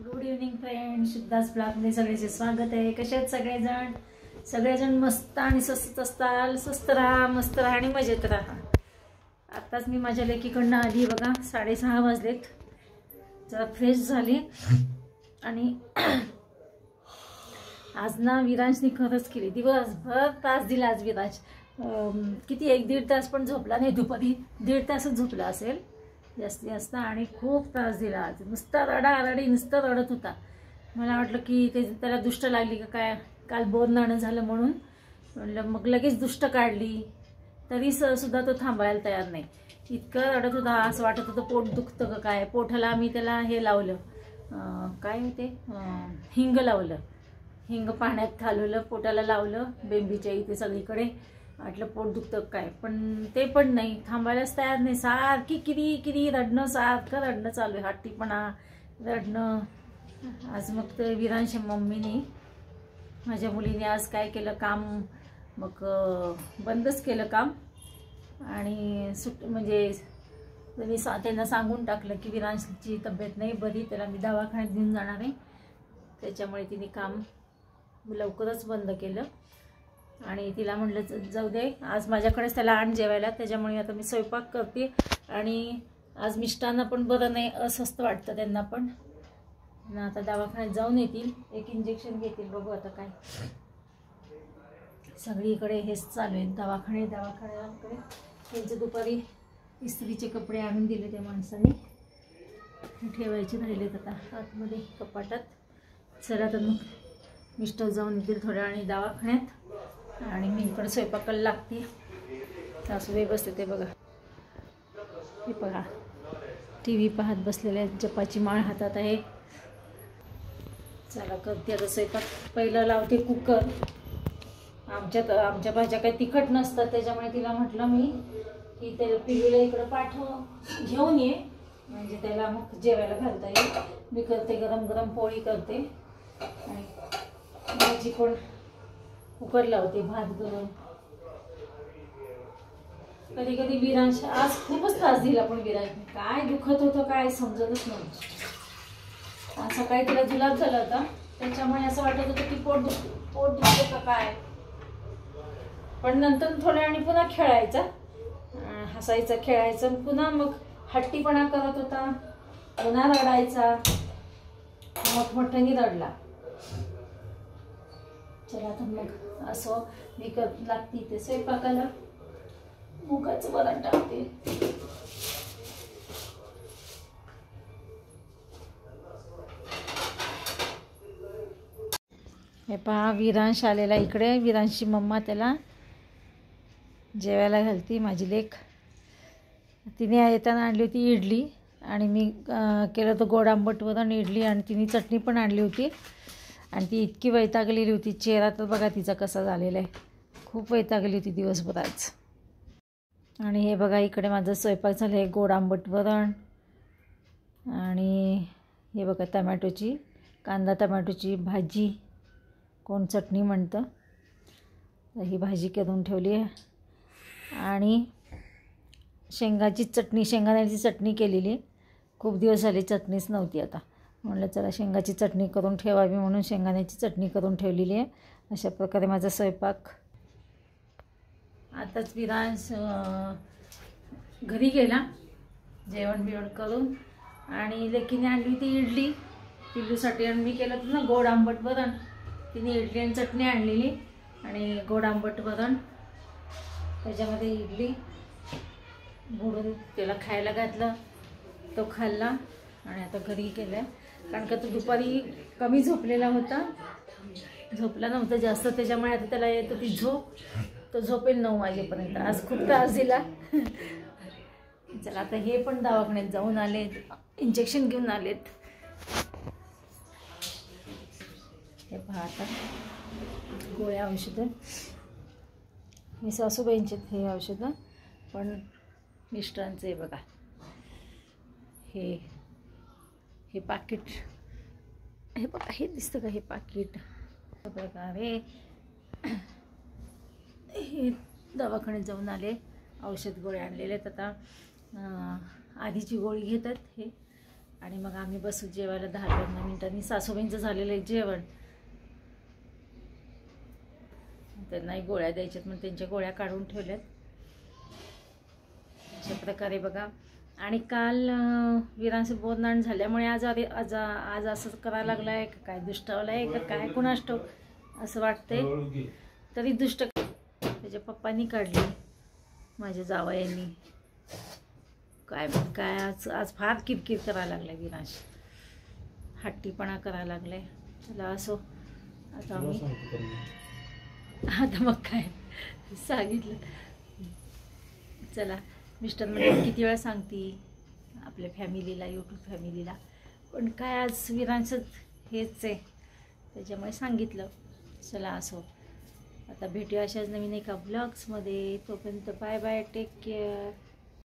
Good evening friend, शुद्धास ब्लॉगमध्ये सगळ्यांचे स्वागत आहे. कसे आहेत सगळेजण? सगळेजण मस्त आणि स्वस्त असताल. स्वस्त राहा, मस्त राहा आणि मजेत राहा. आत्ताच मी माझ्या लेकीकडनं आली बघा. 6:30 वाजलेत. जरा फ्रेश झाली आणि आज ना विरांशनी खरंच केली. दिवसभर त्रास दिला आज विरांश. किती 1-1.5 तास पण झोपला नाही. दुपारी 1.5 तासच झोपला असेल जास्तीत जास्त. आणि खूप त्रास दिला आज. नुसता रडारडी, नुसतं रडत होता. मला वाटलं की त्याला दुष्ट लागली का काय, काल बोर नाणं झालं म्हणून म्हणलं. मग लगेच दुष्ट काढली तरी सुद्धा तो थांबायला तयार नाही. इतकं रडत होता. असं वाटत होतं पोट दुखतं का काय. पोटाला मी त्याला हे लावलं, काय ते हिंग लावलं. हिंग पाण्यात घालवलं, पोटाला लावलं, बेंबीच्या इथे सगळीकडे. वाटलं पोट दुखतं काय, पण ते पण नाही, थांबायलाच तयार नाही. सारखी किरी किरी रडणं, सारखं रडणं चालू आहे. हट्टीपणा, रडणं. आज मग ते विरांश मम्मीने, माझ्या मुलीने आज काय केलं काम, मग बंदच केलं काम. आणि म्हणजे त्यांना सांगून टाकलं की विरांशची तब्येत नाही बरी, त्याला मी दवाखान्यात घेऊन जाणार आहे. त्याच्यामुळे तिने काम लवकरच बंद केलं. आणि तिला म्हटलं जाऊ दे, आज माझ्याकडेच त्याला आण जेवायला. त्याच्यामुळे आता मी स्वयंपाक करते. आणि आज मिष्टांना पण बरं नाही, अस्वस्थ वाटतं त्यांना पण. आता दवाखान्यात जाऊन येतील, एक इंजेक्शन घेतील. बघू आता काय. सगळीकडे हेच चालू आहे, दवाखान्याकडे. त्यांचे दुपारी इस्त्रीचे कपडे आणून दिले त्या माणसाने, ठेवायचे राहिलेत आता आतमध्ये कपाटात. चला तर मग मिस्टर जाऊन येतील थोड्या वेळाने दवाखान्यात आणि मी इकडे स्वयंपाकाला लागते. सासूबाई बसते ते बघा, हे बघा TV पाहत बसलेले आहेत. जपाची माळ हातात आहे. चला करते आता स्वयंपाक. पहिलं लावते कुकर. आमच्या भाज्या काही तिखट नसतात, त्याच्यामुळे तिला म्हटलं मी की त्याला पिल्लूला इकडं पाठव, घेऊन ये, म्हणजे त्याला मग जेवायला घालता येईल. मी करते गरम गरम पोळी करते आणि भाजी पण कुकर लावते, भात गरम. कधी कधी विरांश आज खूपच त्रास दिला, पण विरांशने काय दुखत होतं काय समजतच नव्हतं. सकाळी तिला जुलाब झाला होता, त्याच्यामुळे असं वाटत होतं की पोट दुखतं का काय. पण नंतर थोड्या वेळाने पुन्हा खेळायचा, हसायचा, खेळायचा. पुन्हा मग हट्टीपणा करत होता, पुन्हा रडायचा, मोठमोठ्याने रडला. चला तर मग असं मी लागते ते स्वयंपाकाला. मुगाचं वरण टाकते. हे पहा विरांश आलेला इकडे. विरांशची मम्मा त्याला जेवायला घालती, माझी लेक. तिने येताना आणली होती इडली आणि मी केलं होतं गोड आंबट वरण, इडली, आणि तिने चटणी पण आणली होती. आणि ती इतकी वैतागलेली होती. चेहरा तर बघा तिचा कसा झालेला आहे. खूप वैतागली होती दिवसभर आज. आणि हे बघा इकडे माझं स्वयंपाक झालं आहे. गोड आंबट वरण आणि हे बघा टमॅटोची, कांदा टमॅटोची भाजी, कोण चटणी म्हणतं. ही भाजी करून ठेवली आहे. आणि शेंगदाण्याची चटणी केलेली. खूप दिवस झाले चटणीच नव्हती. आता म्हणलं चला शेंगाची चटणी करून ठेवावी, म्हणून शेंगदाण्याची चटणी करून ठेवलेली आहे. अशा प्रकारे माझा स्वयंपाक. आताच विरांश घरी गेला जेवण बिवण करून. आणि लेकीने आणली होती इडली पिल्लूसाठी, आणि मी केलं होतं ना गोड आंबट वरण. तिने इडली आणि चटणी आणलेली आणि गोड आंबट वरण, त्याच्यामध्ये इडली बुडून त्याला खायला घातलं. तो खाल्ला आणि आता घरी गेला. कारण का तो दुपारी कमी झोपलेला होता, झोपला नव्हता जास्त, त्याच्यामुळे आता त्याला येतं ती झोप. तो झोपेल 9 वाजेपर्यंत. आज खूप त्रास दिला. चला आता हे पण दवाखान्यात जाऊन आलेत, इंजेक्शन घेऊन आलेत. हे पहा आता गोळ्या औषधं. मी सासूबाईंचे हे औषधं, पण मिस्टरांचं आहे बघा. हे पाकिट, हे बघा, हे दिसतं का हे पाकिट. प्रकारे हे दवाखान्यात जाऊन आले, औषध गोळ्या आणलेले आहेत. आता आधीची गोळी घेतात हे, आणि मग आम्ही बसू जेवायला 10-15 मिनिटांनी. सासूबाईंचं झालेलं आहे जेवण, त्यांनाही गोळ्या द्यायच्यात मग त्यांच्या गोळ्या काढून ठेवल्यात. अशा प्रकारे बघा. आणि काल वीरांचं बोधनान झाल्यामुळे आज असं करायला लागलं आहे का काय, दुष्टावलं आहे का काय कुणास ठाऊक असं वाटतंय. तरी दुष्ट त्याच्या पप्पांनी काढली, माझ्या जावयांनी. काय आज फार किरकिर करायला लागलाय विरांश, हट्टीपणा करायला लागलाय. चला असो, आता मग काय सांगितलं. चला, मिस्टर म्हणजे किती वेळा सांगती आपल्या फॅमिलीला, यूट्यूब फॅमिलीला, पण काय आज विरांचं हेच आहे त्याच्यामुळे सांगितलं. चला असो, आता भेटूया अशाच नवीन एका ब्लॉग्समध्ये. तोपर्यंत बाय बाय, टेक केअर.